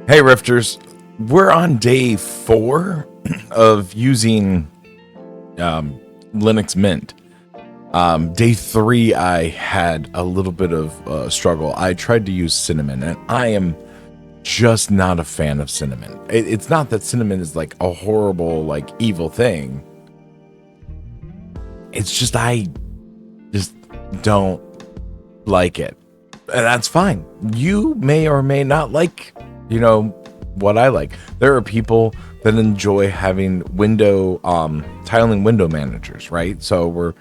Hey Rifters, we're on day 4 of using Linux Mint. Day 3, I had a little bit of struggle. I tried to use Cinnamon, and I am just not a fan of Cinnamon. It's not that Cinnamon is like a horrible, like evil thing. It's just I just don't like it, and that's fine. You may or may not like, what I like. There are people that enjoy having tiling window managers, right? So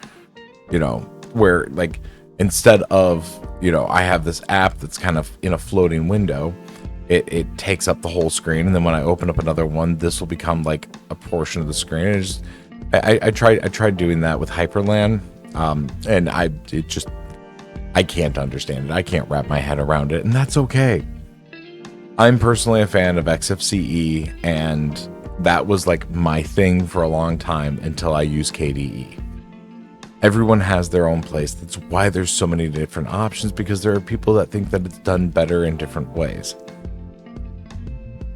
where like instead of, I have this app that's kind of in a floating window, it takes up the whole screen, and then when I open up another one, this will become like a portion of the screen. I tried doing that with Hyperland, and I can't understand it. I can't wrap my head around it, and that's okay. I'm personally a fan of XFCE, and that was like my thing for a long time until I used KDE. Everyone has their own place. That's why there's so many different options, because there are people that think that it's done better in different ways.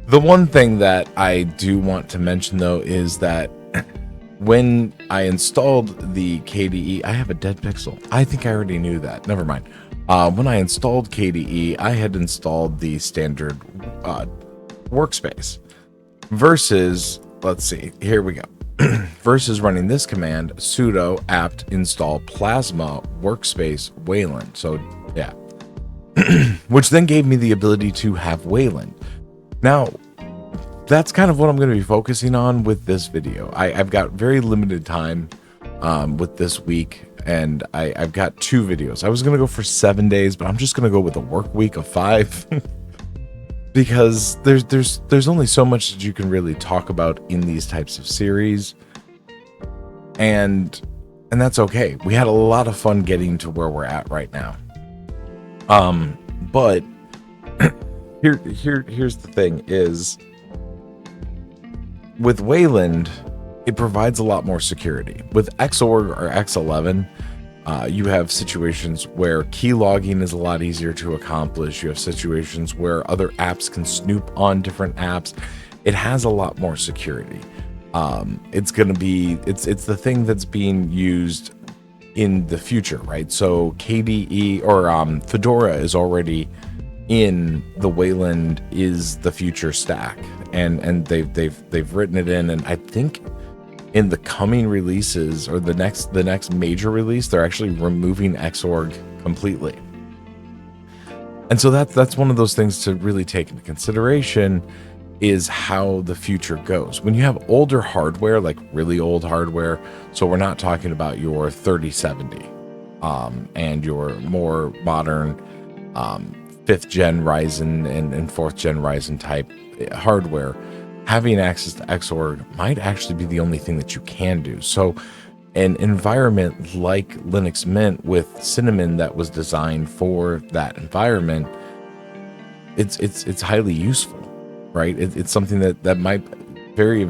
The one thing that I do want to mention, though, is that when I installed the KDE, I have a dead pixel. I think I already knew that. Never mind. When I installed KDE, I had installed the standard workspace versus, let's see, here we go. Versus running this command, sudo apt install plasma workspace Wayland. So yeah, which then gave me the ability to have Wayland. Now, that's kind of what I'm going to be focusing on with this video. I've got very limited time with this week, and I've got 2 videos. I was going to go for 7 days, but I'm just going to go with a work week of 5 because there's only so much that you can really talk about in these types of series, and that's okay. We had a lot of fun getting to where we're at right now. But here's the thing is, with Wayland, it provides a lot more security. With Xorg or X11, you have situations where key logging is a lot easier to accomplish. You have situations where other apps can snoop on different apps. It has a lot more security. It's the thing that's being used in the future, right? So KDE or Fedora is already in the Wayland is the future stack, and they've written it in, and I think in the coming releases or the next major release, they're actually removing Xorg completely. And so that's one of those things to really take into consideration, is how the future goes. When you have older hardware, like really old hardware, so we're not talking about your 3070 and your more modern 5th gen Ryzen and 4th gen Ryzen type hardware, having access to Xorg might actually be the only thing that you can do. So an environment like Linux Mint with Cinnamon that was designed for that environment, it's highly useful, right? It's something that might very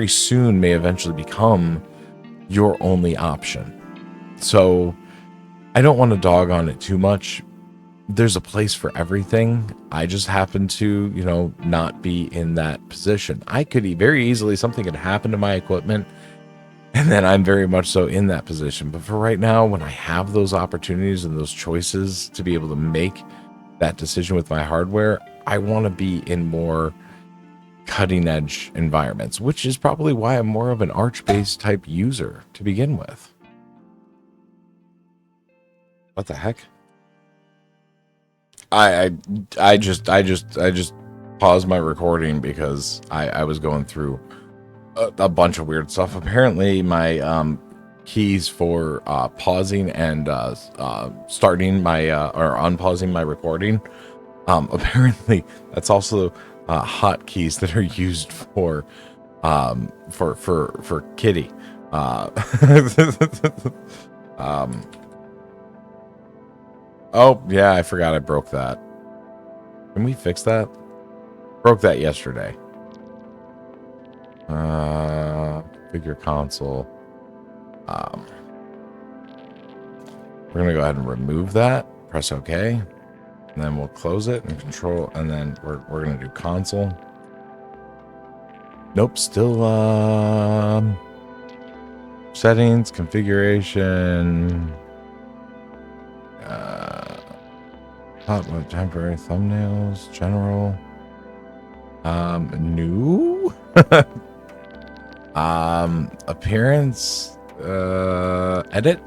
soon may eventually become your only option. So I don't want to dog on it too much. There's a place for everything. I just happen to, not be in that position. I could very easily, something could happen to my equipment, and then I'm very much so in that position. But for right now, when I have those opportunities and those choices to be able to make that decision with my hardware, I want to be in more cutting edge environments, which is probably why I'm more of an Arch-based type user to begin with. What the heck? I just paused my recording because I was going through a bunch of weird stuff. Apparently my keys for pausing and starting my or unpausing my recording, apparently that's also hotkeys that are used for Kitty. Oh, yeah, I forgot I broke that. Can we fix that? Broke that yesterday. Figure console. We're going to go ahead and remove that. Press OK. And then we'll close it and control, and then we're gonna do console. Nope, still settings, configuration, temporary thumbnails, general, new, appearance, edit,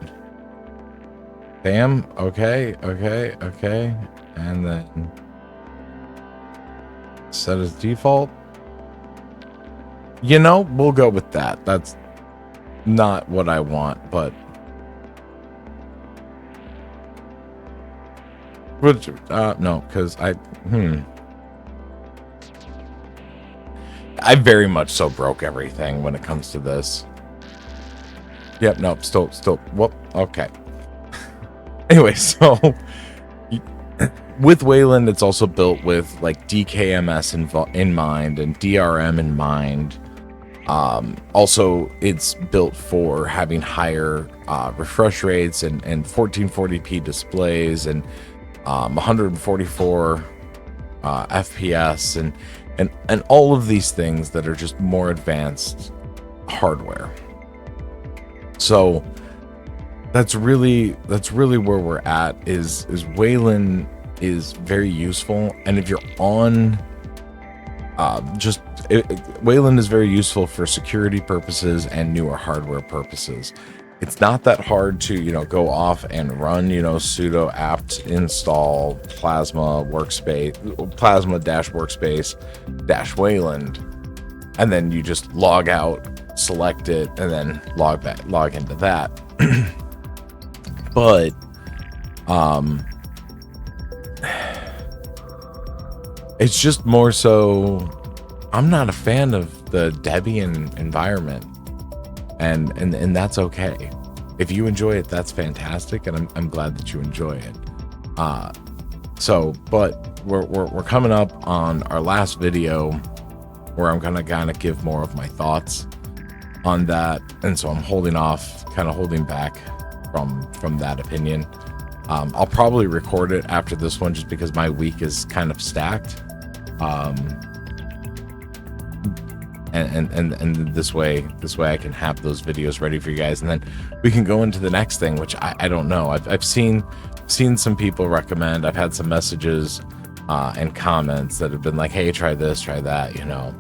bam, okay, and then set as default. You know, we'll go with that. That's not what I want, but no, because I very much so broke everything when it comes to this. Yep, nope, still, whoop, okay. Anyway, so with Wayland, it's also built with like DKMS in mind and DRM in mind. Also, it's built for having higher refresh rates and 1440p displays and 144 FPS and all of these things that are just more advanced hardware. So that's really where we're at. Is Wayland is very useful, and if you're on Wayland is very useful for security purposes and newer hardware purposes. It's not that hard to, you know, go off and run, you know, sudo apt install plasma dash workspace dash Wayland, and then you just log out, select it, and then log into that. But it's just more so I'm not a fan of the Debian environment, and that's okay. If you enjoy it, that's fantastic, and I'm glad that you enjoy it. But we're coming up on our last video where I'm gonna kind of give more of my thoughts on that, and so I'm holding back from that opinion. I'll probably record it after this one just because my week is kind of stacked. And this way I can have those videos ready for you guys, and then we can go into the next thing, which I don't know. I've seen some people recommend. I've had some messages and comments that have been like, hey, try this, try that, you know.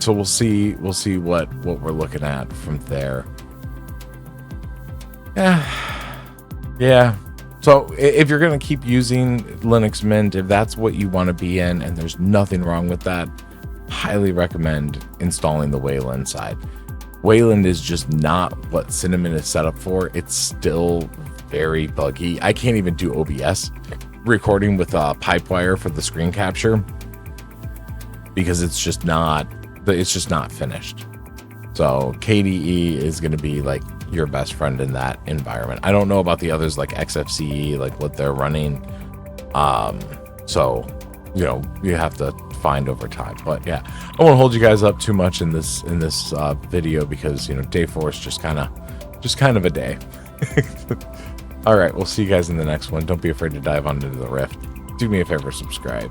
So we'll see what we're looking at from there. Yeah. So if you're going to keep using Linux Mint, if that's what you want to be in, and there's nothing wrong with that, highly recommend installing the Wayland side. Wayland is just not what Cinnamon is set up for. It's still very buggy. I can't even do OBS recording with a Pipewire for the screen capture because it's just not finished. So KDE is going to be like your best friend in that environment. I don't know about the others like XFCE, like what they're running. So, you know, you have to find over time. But yeah, I won't hold you guys up too much in this video because, you know, day 4 is just kind of a day. All right, we'll see you guys in the next one. Don't be afraid to dive onto the Rift. Do me a favor, subscribe.